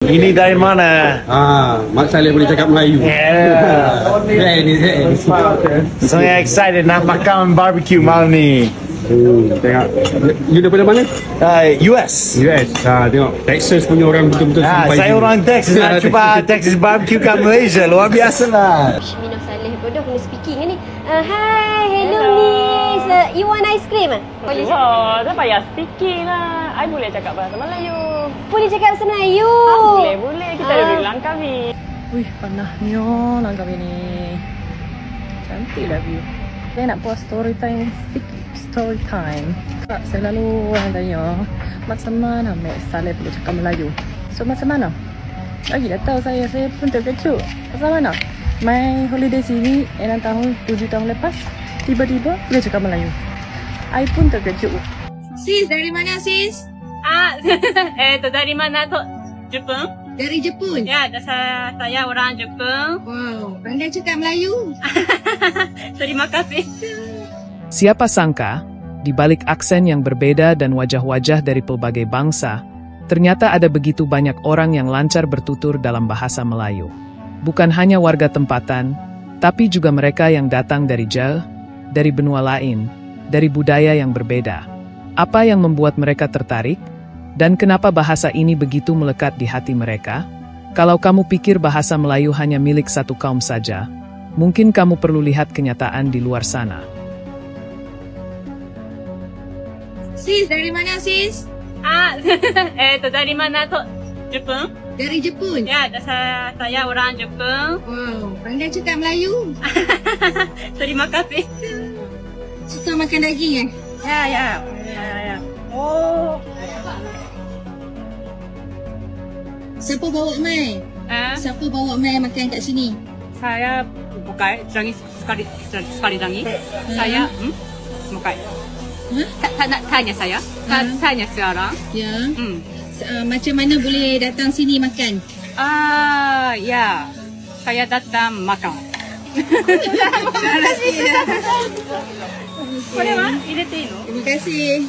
Ini dari mana? Mak Saleh boleh cakap Melayu. So excited nak makan barbecue malam ni. Tengok. You daripada mana? US. Tengok. Texas punya orang betul-betul sampai. Saya orang Texas. Nak cuba Texas barbecue kat Malaysia. Luar biasa lah. Minah Saleh bodoh kena speaking ni. Hi, hello miss. You want ice cream? Boleh. Tak payah speaking lah. I boleh cakap bahasa Melayu. Boleh cakap bahasa Melayu? Boleh. Kita duduk Langkawi. Wih, panahnya Langkawi ni. Cantik lah view. Saya nak buat story time. Tak selalu orang tanya macam mana Mek Saleh boleh cakap Melayu. So macam mana? Lagi dah tahu saya pun terkejut. Macam mana? My holiday sini 6 tahun, 7 tahun lepas tiba-tiba boleh cakap Melayu. I pun terkejut. Sis, dari mana sis? Dari mana tu? Jepun? Dari Jepun? Ya, saya orang Jepun. Wow, pandai cakap Melayu. Terima kasih. Siapa sangka, di balik aksen yang berbeda dan wajah-wajah dari pelbagai bangsa, ternyata ada begitu banyak orang yang lancar bertutur dalam bahasa Melayu. Bukan hanya warga tempatan, tapi juga mereka yang datang dari jauh, dari benua lain, dari budaya yang berbeda. Apa yang membuat mereka tertarik? Dan kenapa bahasa ini begitu melekat di hati mereka? Kalau kamu pikir bahasa Melayu hanya milik satu kaum saja, mungkin kamu perlu lihat kenyataan di luar sana. Sis, dari mana sis? Dari mana tu? Jepun? Dari Jepun? Ya, saya orang Jepun. Wow, pandai cakap Melayu. Terima kasih. Suka makan daging Ya. Oh. Siapa bawa Mai? Siapa bawa Mai makan kat sini? Saya bukan sekali lagi. Saya bukan. Nak tanya saya. Tanya seorang. Ya. Macam mana boleh datang sini makan? Ya. Saya datang makan. Terima kasih. Terima kasih.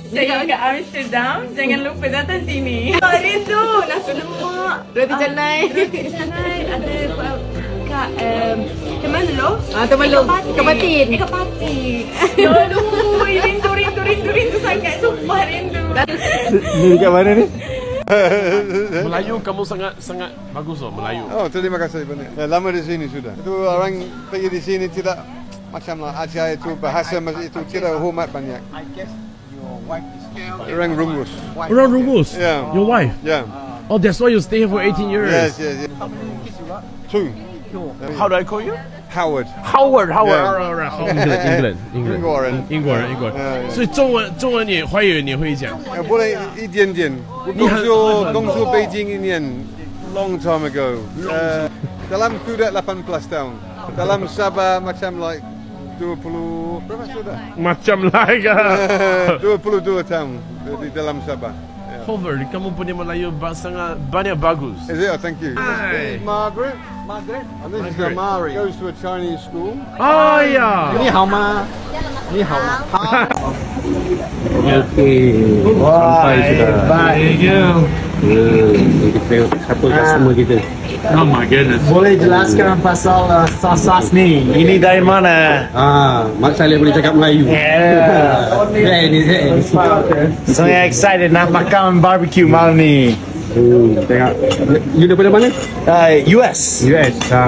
Jangan ke Amsterdam, jangan lupa datang sini. Rindu nasi lemak, roti canai. Ada kat Temanlo. Temanlo. Kepatin. Aduh, rindu sangat. Sumpah rindu. Ni kat mana ni? Melayu kamu sangat bagus loh Melayu. Oh, terima kasih banyak. Ya, lama di sini sudah. Itu orang pergi di sini tidak macam aja itu bahasa itu tidak hormat banyak. I guess your wife is Orang Rungus. Orang Rungus? Yeah. Your wife? Yeah. Oh, that's why you stay here for 18 years. Yes. How many kids you got? 2. How do I call you? Howard. Howard. Yeah. England. 英国人。所以中文你华语你会讲？ boleh 一点点。动作北京1年 long time ago. Dalam kuda 18 tahun. Dalam Sabah macam like 20 berapa sudah? Macam lah kan? 22 tahun di dalam Sabah. Howard, kamu punya Melayu sangat banyak bagus. Is it? Oh, thank you. Hi. Margaret. And this is Mari. Goes to a Chinese school. Oh yeah. 你好吗？你好吗？ Okey. Sampai sudah. Thank you. Kita siapa customer kita. Oh my goodness. Boleh jelaskan pasal sos ni? Ini dari mana? Mak Saleh boleh cakap Melayu. So excited nak makan barbecue malam ni. Tengok. You daripada mana? US.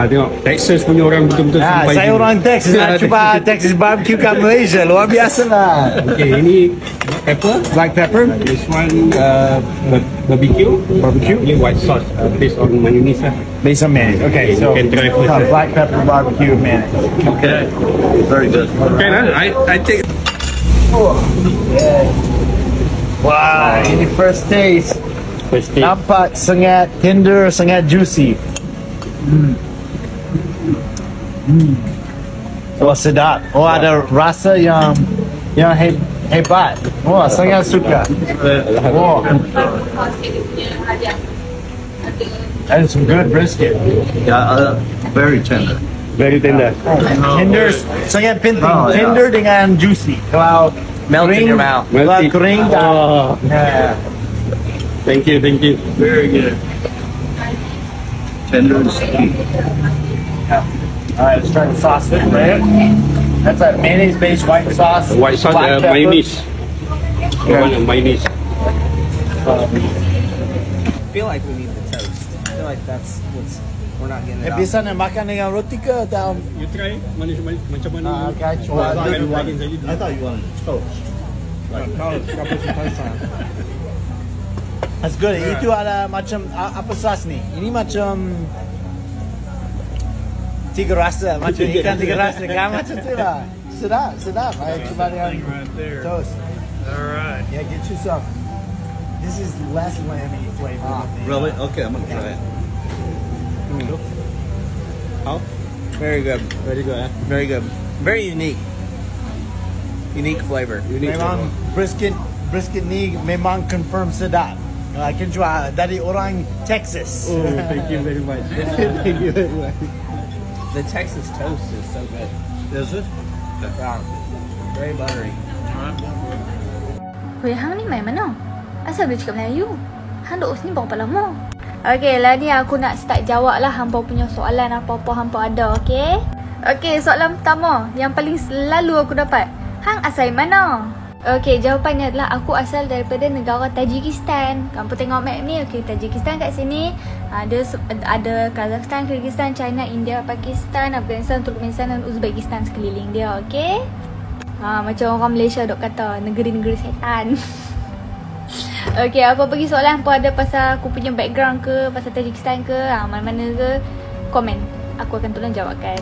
Tengok. Texas punya orang betul-betul sampai. Saya orang Texas. Nak cuba Texas barbecue kat Malaysia. Luar biasa lah. Okay, ini black pepper. This one barbecue. Ini white sauce based on mayonnaise lah. Based on mayonnaise. Okay, so you can try first. black pepper barbecue mayonnaise. Okay. Very good. Okay, I take. Wah, ini first taste. Nampak sangat tender, sangat juicy. Oh, sedap. Oh, ada rasa yang hebat. Oh, sangat suka. Oh. That is some good brisket. Yeah, very tender. Very tender. Tender, sangat penting. Tender dengan juicy. Kalau Melt in your mouth. Kalau kering, yeah. Thank you. Very good. Tender and sticky. All right, let's try the sauce with it. That's a mayonnaise-based white sauce. White sauce, black pepper. mayonnaise. Mayonnaise. I feel like we need the toast. I feel like that's what's we're not getting it off. Biasa nak makan dengan roti ke atau? You try macam mana? Okay, cuba. I thought you wanted toast. That's good. Itu ada macam apa sauce ni? Ini macam tiga rasa, macam ikan tiga rasa kan macam tu lah. Sedap. Ayo cuba dengan toast. Alright. Yeah, get you some. This is less lamby flavor. Really? Okay, I'm gonna try it. How? Very good. Very good. Very good. Very unique. Unique flavor. Memang brisket ni memang confirm sedap. Kan jual dari orang Texas. Oh, thank you very much. Thank you very much. The Texas toast is so good. Is it? Yeah. Very buttery. Weh, hang ni main mana? Asal boleh cakap Melayu? Hang duduk sini berapa lama? Okey, lah ni aku nak start jawab lah hampa punya soalan apa-apa hampa ada, okey? Okey, soalan pertama yang paling selalu aku dapat. Hang asal mana? Okey, jawapannya adalah aku asal daripada negara Tajikistan. Kamu tengok map ni, okey, Tajikistan kat sini ada Kazakhstan, Kyrgyzstan, China, India, Pakistan, Afghanistan, Turkmenistan dan Uzbekistan sekeliling dia, okey? Macam orang Malaysia dok kata negeri-negeri setan. Okey, apa pergi soalan apa ada pasal aku punya background ke, pasal Tajikistan ke, mana-mana ke, komen. Aku akan tolong jawabkan.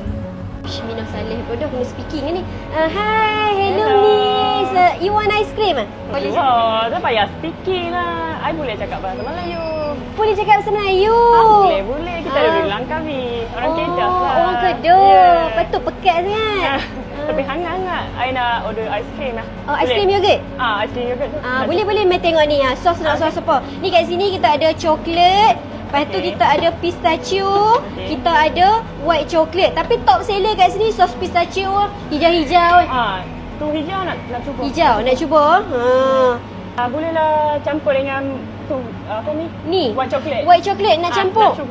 Minah Saleh bodoh kena speaking ni. Hi, hello Miss. You want ice cream? Boleh. Tak payah speaking lah. I boleh cakap bahasa Melayu. Boleh cakap bahasa Melayu? Boleh. Kita ada bilang kami. Orang Kedah lah. Orang Kedah. Patut pekat sangat. Tapi hangat-hangat. I nak order ice cream lah. Oh, ice cream yogurt? Ice cream yogurt tu. Boleh. Mai tengok ni. Sos nak sos apa? Ni kat sini kita ada coklat. Lepas tu kita ada pistachio, kita ada white chocolate. Tapi top seller kat sini sos pistachio hijau-hijau. Tu hijau nak cuba. Hijau nak cuba. Bolehlah campur dengan tu apa ni? Ni. White chocolate. White chocolate nak campur.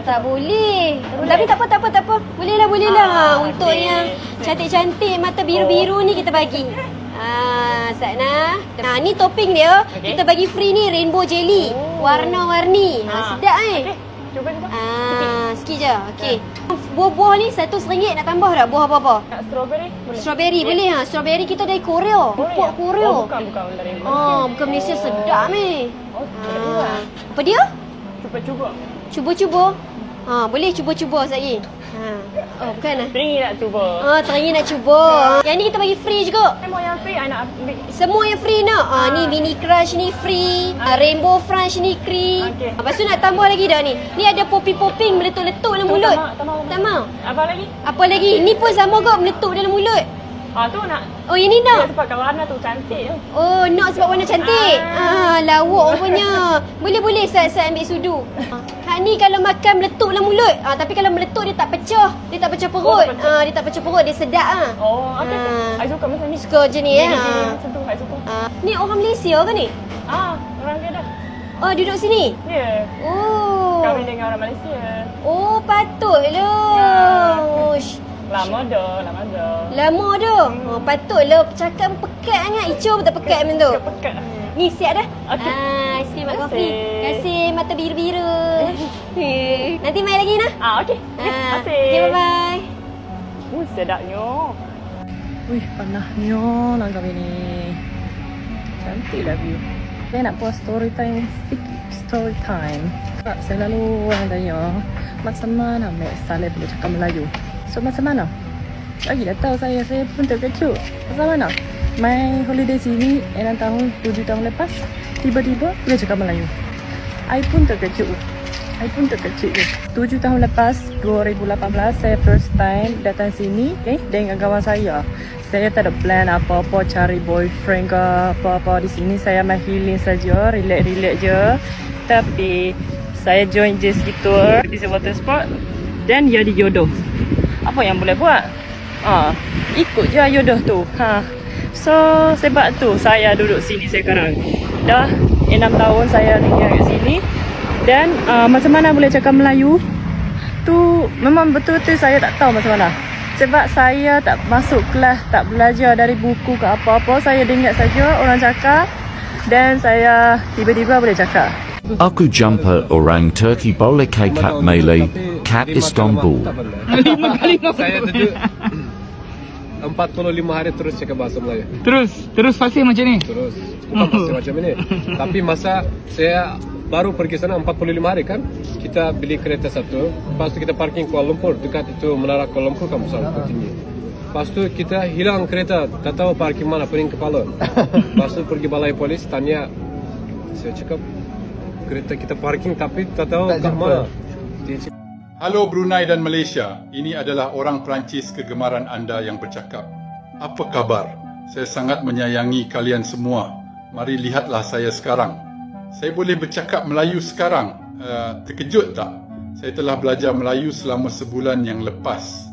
Tak boleh. Tapi tak apa. Boleh lah. Untuk yang cantik-cantik mata biru-biru ni kita bagi. Sakna. Ni topping dia. Kita bagi free ni rainbow jelly. Warna-warni. Sedap Okey. Cuba. Sikit je. Okey. Buah-buah ni RM1 nak tambah tak? Buah apa-apa? Strawberry boleh. Strawberry boleh ha. Strawberry kita dari Korea. Pupuk Korea. Bukan dari Malaysia. Bukan Malaysia, sedap ni. Apa dia? Cuba-cuba. Boleh cuba-cuba sekali. Bukan lah. Teringin nak cuba. Teringin nak cuba. Yang ni kita bagi free juga. Semua yang free I nak ambil. Semua yang free nak. Ni mini crush ni free. Rainbow crunch ni free. Lepas tu nak tambah lagi dah ni. Ni ada popping meletup-letup dalam mulut. Tak mau. Apa lagi? Ni pun sama kau meletup dalam mulut. Tu nak. Oh, yang ni nak. Sebab warna tu cantik tu. Oh, nak sebab warna cantik. Lawak rupanya. Boleh saya ambil sudu. Hak ni kalau makan meletup dalam mulut. Tapi kalau meletup dia tak pecah. Dia tak pecah perut. Dia tak pecah perut, dia sedap Okey. I suka macam ni. Suka je ni Macam tu, I suka. Ni orang Malaysia ke ni? Orang Kedah. Duduk sini? Ya. Kahwin dengan orang Malaysia. Patutlah. Lama dah. Patutlah cakap pekat sangat. Icur pun tak pekat macam tu. Pekat. Ni siap dah. Okey. Aiskrim mak kopi. Terima kasih mata biru-biru. Nanti main lagi nah. Okey. Terima kasih. Okay, bye-bye. Sedapnya. Wih, panahnya nak kami ni. Cantiklah view. Saya nak buat story time. Selalu orang tanya, macam mana Mek Saleh boleh cakap Melayu? So macam mana? Lagi dah tahu saya pun terkejut. Macam mana? Main holiday sini dalam tahun 7 tahun lepas, tiba-tiba boleh cakap Melayu. I pun terkejut. 7 tahun lepas, 2018, saya first time datang sini dengan kawan saya. Saya tak ada plan apa-apa cari boyfriend ke apa-apa di sini. Saya main healing saja, relax je. Tapi saya join jet ski tour di water sport dan jadi jodoh. Apa yang boleh buat? Ikut je jodoh tu. So sebab tu saya duduk sini sekarang. Dah 6 tahun saya tinggal kat sini. Dan macam mana boleh cakap Melayu tu memang betul-betul saya tak tahu macam mana. Sebab saya tak masuk kelas, tak belajar dari buku ke apa-apa. Saya dengar saja orang cakap dan saya tiba-tiba boleh cakap. Aku jumpa orang Turki boleh kat Malay, kat Istanbul. 5 kali Saya duduk 45 hari terus cakap bahasa Melayu. Terus fasih macam ni? Terus. Bukan fasih macam ini. Tapi masa saya baru pergi sana 45 hari kan, kita beli kereta satu. Lepas tu kita parking Kuala Lumpur, dekat itu menara Kuala Lumpur kan besar tinggi. Lepas tu kita hilang kereta, tak tahu parking mana, pening kepala. Lepas tu pergi balai polis, tanya. Saya cakap, kereta kita parking tapi tak tahu kat mana. Halo Brunei dan Malaysia, ini adalah orang Perancis kegemaran anda yang bercakap. Apa kabar? Saya sangat menyayangi kalian semua. Mari lihatlah saya sekarang. Saya boleh bercakap Melayu sekarang. Terkejut tak? Saya telah belajar Melayu selama sebulan yang lepas.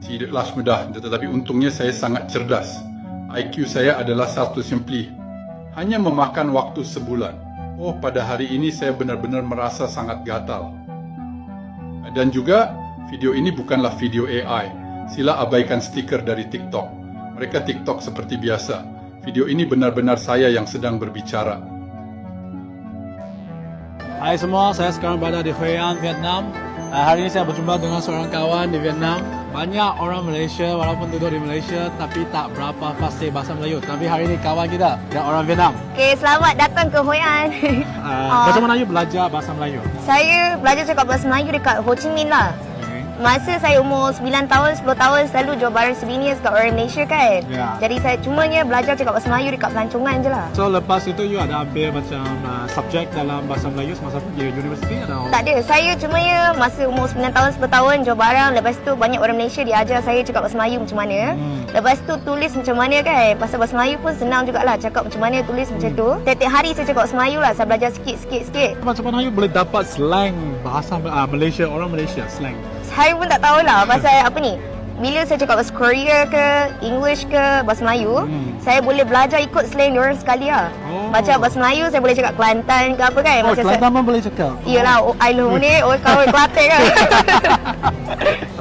Tidaklah mudah, tetapi untungnya saya sangat cerdas. IQ saya adalah 100 hanya memakan waktu sebulan. Oh, pada hari ini saya benar-benar merasa sangat gatal. Dan juga, video ini bukanlah video AI. Sila abaikan stiker dari TikTok. Mereka TikTok seperti biasa. Video ini benar-benar saya yang sedang berbicara. Hai semua, saya sekarang berada di Hoi An, Vietnam. Hari ini saya berjumpa dengan seorang kawan di Vietnam. Banyak orang Malaysia walaupun duduk di Malaysia tapi tak berapa fasih bahasa Melayu. Tapi hari ini kawan kita dan orang Vietnam. Okay, selamat datang ke Hoi An. Macam mana you belajar bahasa Melayu? Saya belajar cakap bahasa Melayu dekat Ho Chi Minh lah. Masa saya umur 9 tahun, 10 tahun selalu jual barang souvenirs kat orang Malaysia kan. Jadi saya cumanya belajar cakap bahasa Melayu dekat pelancongan je lah. So lepas itu you ada ambil macam subjek dalam bahasa Melayu semasa pergi universiti atau? Tak ada, saya cumanya masa umur 9 tahun, 10 tahun jual barang. Lepas tu banyak orang Malaysia dia ajar saya cakap bahasa Melayu macam mana. Lepas tu tulis macam mana kan. Pasal bahasa Melayu pun senang jugalah cakap macam mana, tulis macam tu. Tiap-tiap hari saya cakap bahasa Melayu lah, saya belajar sikit-sikit. Macam mana you boleh dapat slang bahasa Malaysia, orang Malaysia slang? Saya pun tak tahulah pasal apa ni. Bila saya cakap bahasa Korea ke, English ke, bahasa Melayu, saya boleh belajar ikut slang diorang sekali lah. Macam bahasa Melayu, saya boleh cakap Kelantan ke apa kan. Oh, Kelantan pun boleh cakap? Iyalah, I know ni, kawan Kelantan kan.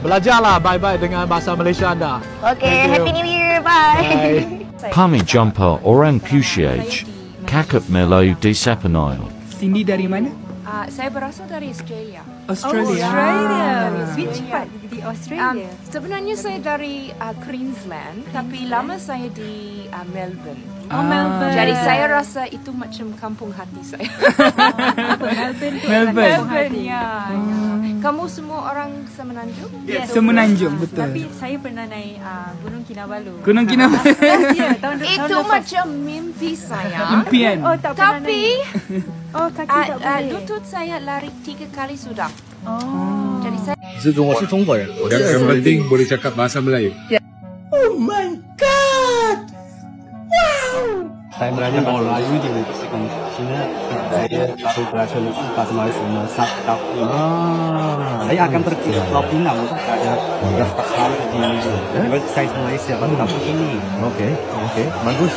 Belajarlah baik-baik dengan bahasa Malaysia anda. Okay, Happy New Year, bye. Kami jumpa orang Pusiage, Kakak Melayu di Sepenil. Cindy dari mana? Saya berasal dari Australia. Australia. Which part di Australia? Sebenarnya saya dari Queensland, tapi lama saya di Melbourne. Melbourne. Jadi saya rasa itu macam kampung hati saya. Melbourne. Ya. Kamu semua orang Semenanjung? Yes. Semenanjung, betul. Tapi saya pernah naik Gunung Kinabalu. Gunung Kinabalu. Itu macam mimpi saya. Impian. Oh, tak pernah Tapi kaki tak boleh. Lutut saya lari 3 kali sudah. Jadi saya 我是中国人，yang penting boleh cakap bahasa Melayu. Oh my god! Wow! Saya belajar bahasa Melayu di China. Saya baru belajar bahasa Melayu selama 1 tahun. Saya akan pergi ke Pulau Pinang untuk belajar bahasa Melayu di Universitas Malaysia pada tahun ini. Okey, bagus.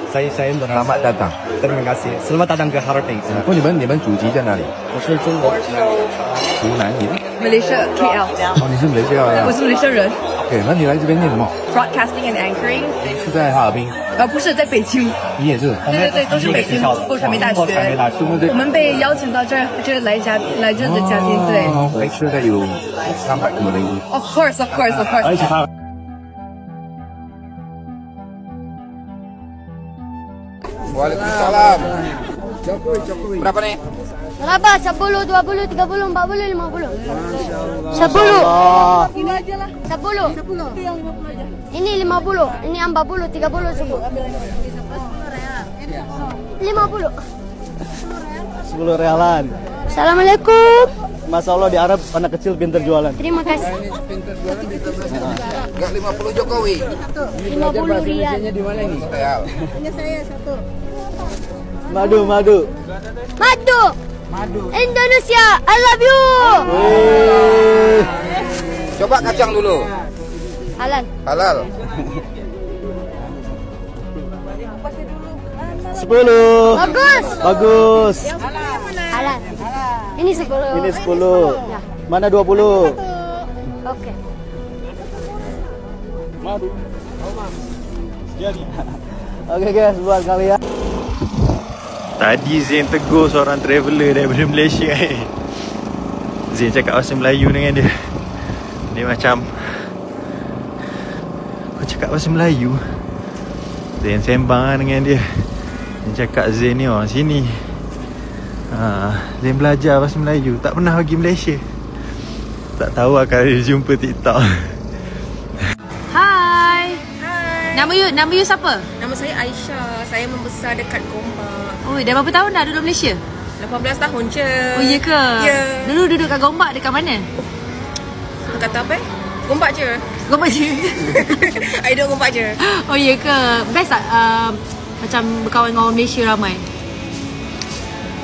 Saya selamat datang. Terima kasih. Selamat datang ke Harbin. 哦，你们祖籍在哪里？我是中国湖南，你呢？ Malaysia KL。哦，你是马来西亚人。我是马来西亚人。OK，那你来这边念什么 ？Broadcasting and anchoring。是在哈尔滨。不是在北京。你也是？对，都是北京过传媒大学。我们被邀请到这儿，这来这的嘉宾，对。每次都有300個禮物。Of course。而且他。 Waalaikumsalam. Berapa nih? Berapa? 10, 20, 30, 40, 50. 10. Ini aja lah. 10. Ini 50. Ini 40, 30, 10. 50. 10 realan. Assalamualaikum. Masya Allah di Arab anak kecil pintar jualan. Terima kasih. Enggak 50 Jokowi. 50 rial. Di mana ini? Real. Ini saya 1. Madu. Indonesia, I love you. Coba kacang dulu. Halal. 10 10. Bagus. Bagus. Halal. Ini 10. Ini 10. Ya. Mana 20? Okey. Madu. Jadi. Okey guys, buat kali ya. Tadi Zain tegur seorang traveller daripada Malaysia. Zain cakap bahasa Melayu dengan dia. Dia macam, kau cakap bahasa Melayu? Zain sembang dengan dia. Dia cakap, Zain ni orang sini. Zain belajar bahasa Melayu. Tak pernah pergi Malaysia. Tak tahu akan jumpa TikTok. Hai. Nama you siapa? Nama saya Aisyah. Saya membesar dekat Gombak. Oh, dah berapa tahun dah duduk Malaysia? 18 tahun je. Oh, iya ke? Ya. Dulu duduk kat Gombak dekat mana? Kata apa? Gombak je. Gombak je. I duduk Gombak je. Oh, iya ke? Best tak macam berkawan dengan orang Malaysia ramai?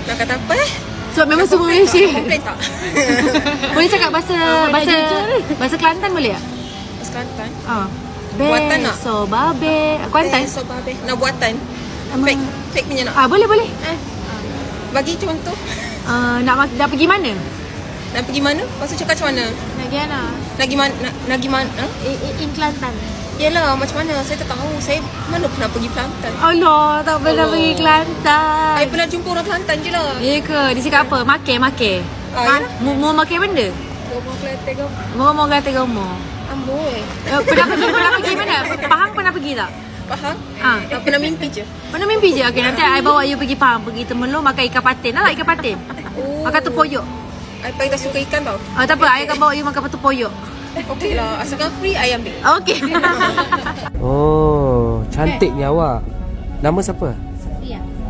Nak kata apa Sebab memang semua Malaysia. Komplain tak? Boleh cakap bahasa Kelantan boleh tak? Bahasa Kelantan? Buatan nak? So babe. Kuantan? So babe. Nak buatan? Fake punya nak? Boleh. Bagi contoh. Nak pergi mana? Nak pergi mana? Lepas tu cakap macam mana? Nak pergi mana? In Kelantan. Yelah, macam mana? Saya tak tahu. Saya mana pernah pergi Kelantan. Allah, tak pernah pergi Kelantan. Saya pernah jumpa orang Kelantan je lah. Ya ke? Dia cakap apa? Makan. Mau makan benda? Mau Kelantan kamu? Amboi. Pernah pergi mana? Pahang pernah pergi tak? Pahang? Tak pernah mimpi je. Pernah mimpi je? Okay, nanti I bawa you pergi Pahang. Pergi Temelung makan ikan patin. Nak tak ikan patin? Makan tepoyok. I paling tak suka ikan tau. Tak apa, I akan bawa you makan tepoyok. Okey lah, asalkan free I ambil. Okey. Oh, cantiknya awak. Nama siapa?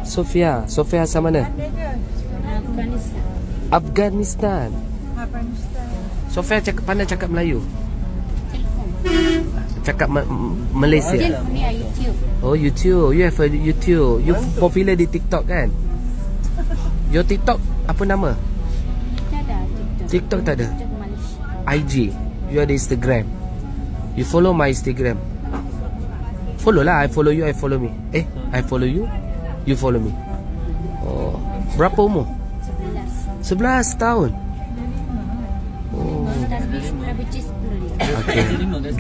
Sofia. Sofia asal mana? Afghanistan. Sofia pandai cakap Melayu. Cakap Malaysia. YouTube. Oh, YouTube. You have a YouTube. You popular di TikTok kan? Your TikTok apa nama? Tak ada TikTok tak ada. IG. You ada Instagram. You follow my Instagram. Follow lah. I follow you, I follow me. I follow you, you follow me. Oh, berapa umur? 11 tahun. Oh. Okay.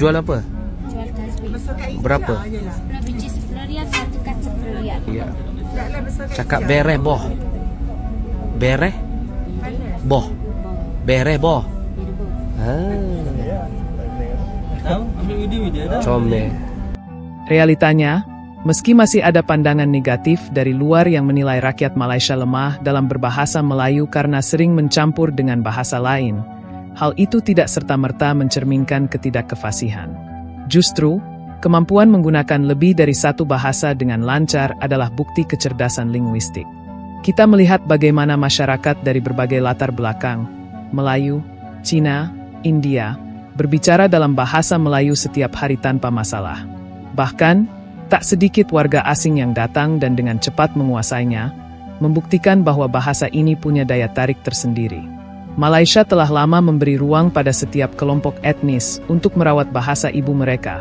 Jual apa? Jual tasbih. Berapa? 10 biji 10 rial, satu kad 10 rial. Ya. Cakap bereh boh. Bereh? Boh. Bereh boh. Comel. Realitanya, meski masih ada pandangan negatif dari luar yang menilai rakyat Malaysia lemah dalam berbahasa Melayu karena sering mencampur dengan bahasa lain, hal itu tidak serta-merta mencerminkan ketidakkefasihan. Justru, kemampuan menggunakan lebih dari satu bahasa dengan lancar adalah bukti kecerdasan linguistik. Kita melihat bagaimana masyarakat dari berbagai latar belakang, Melayu, Cina, India, berbicara dalam bahasa Melayu setiap hari tanpa masalah. Bahkan, tak sedikit warga asing yang datang dan dengan cepat menguasainya, membuktikan bahwa bahasa ini punya daya tarik tersendiri. Malaysia telah lama memberi ruang pada setiap kelompok etnis untuk merawat bahasa ibu mereka,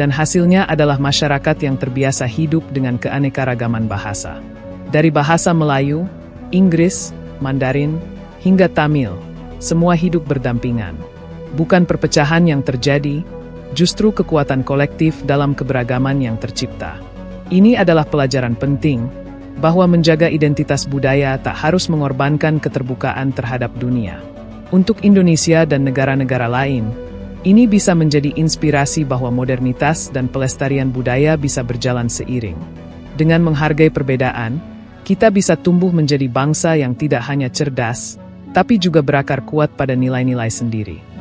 dan hasilnya adalah masyarakat yang terbiasa hidup dengan keanekaragaman bahasa. Dari bahasa Melayu, Inggris, Mandarin, hingga Tamil, semua hidup berdampingan. Bukan perpecahan yang terjadi, justru kekuatan kolektif dalam keberagaman yang tercipta. Ini adalah pelajaran penting, bahwa menjaga identitas budaya tak harus mengorbankan keterbukaan terhadap dunia. Untuk Indonesia dan negara-negara lain, ini bisa menjadi inspirasi bahwa modernitas dan pelestarian budaya bisa berjalan seiring. Dengan menghargai perbedaan, kita bisa tumbuh menjadi bangsa yang tidak hanya cerdas, tapi juga berakar kuat pada nilai-nilai sendiri.